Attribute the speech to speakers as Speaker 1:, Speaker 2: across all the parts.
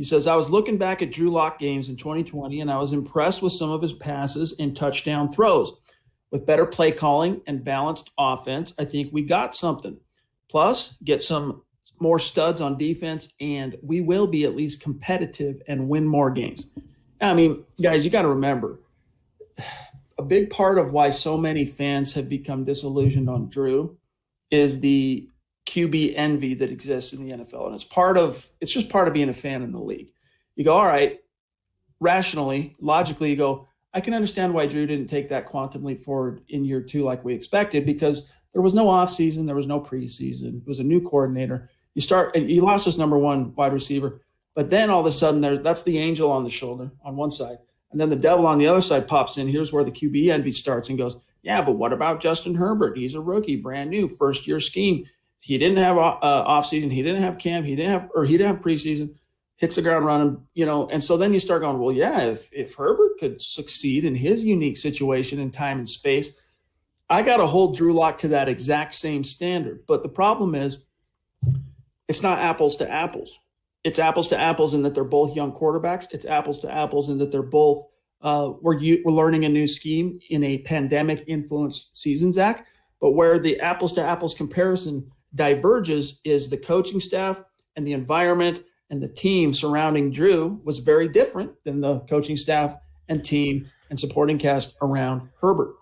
Speaker 1: He says, I was looking back at Drew Lock games in 2020, and I was impressed with some of his passes and touchdown throws. With better play calling and balanced offense, I think we got something. Plus, get some more studs on defense, and we will be at least competitive and win more games. I mean, guys, you got to remember, a big part of why so many fans have become disillusioned on Drew is the QB envy that exists in the NFL. And it's just part of being a fan in the league. You go, all right, rationally, logically, you go, I can understand why Drew didn't take that quantum leap forward in year 2 like we expected, because there was no offseason, there was no preseason. It was a new coordinator. You lost his number 1 wide receiver, but then all of a sudden that's the angel on the shoulder on one side. And then the devil on the other side pops in. Here's where the QB envy starts and goes, yeah, but what about Justin Herbert? He's a rookie, brand new, first-year scheme. He didn't have offseason. He didn't have camp. He didn't have preseason. Hits the ground running, And so then you start going, well, yeah, if Herbert could succeed in his unique situation in time and space, I got to hold Drew Lock to that exact same standard. But the problem is, it's not apples to apples. It's apples to apples in that they're both young quarterbacks. It's apples to apples in that they're both we're learning a new scheme in a pandemic-influenced season, Zach. But where the apples to apples comparison diverges is the coaching staff and the environment and the team surrounding Drew was very different than the coaching staff and team and supporting cast around Herbert.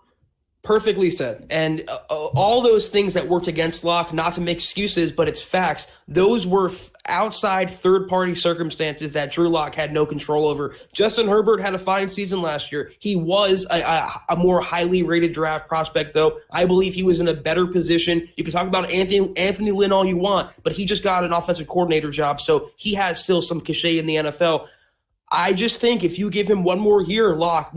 Speaker 2: Perfectly said. And all those things that worked against Locke, not to make excuses, but it's facts, those were outside third-party circumstances that Drew Lock had no control over. Justin Herbert had a fine season last year. He was a more highly rated draft prospect, though. I believe he was in a better position. You can talk about Anthony Lynn all you want, but he just got an offensive coordinator job, so he has still some cachet in the NFL. I just think if you give him one more year, Locke,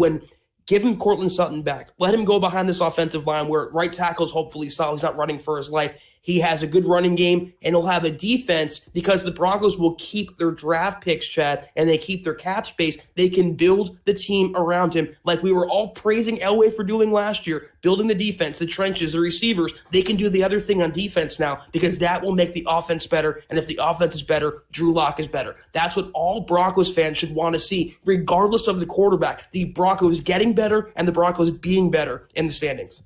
Speaker 2: give him Cortland Sutton back. Let him go behind this offensive line where right tackle's hopefully solid. He's not running for his life. He has a good running game, and he'll have a defense because the Broncos will keep their draft picks, Chad, and they keep their cap space. They can build the team around him like we were all praising Elway for doing last year, building the defense, the trenches, the receivers. They can do the other thing on defense now because that will make the offense better, and if the offense is better, Drew Lock is better. That's what all Broncos fans should want to see, regardless of the quarterback. The Broncos getting better and the Broncos being better in the standings.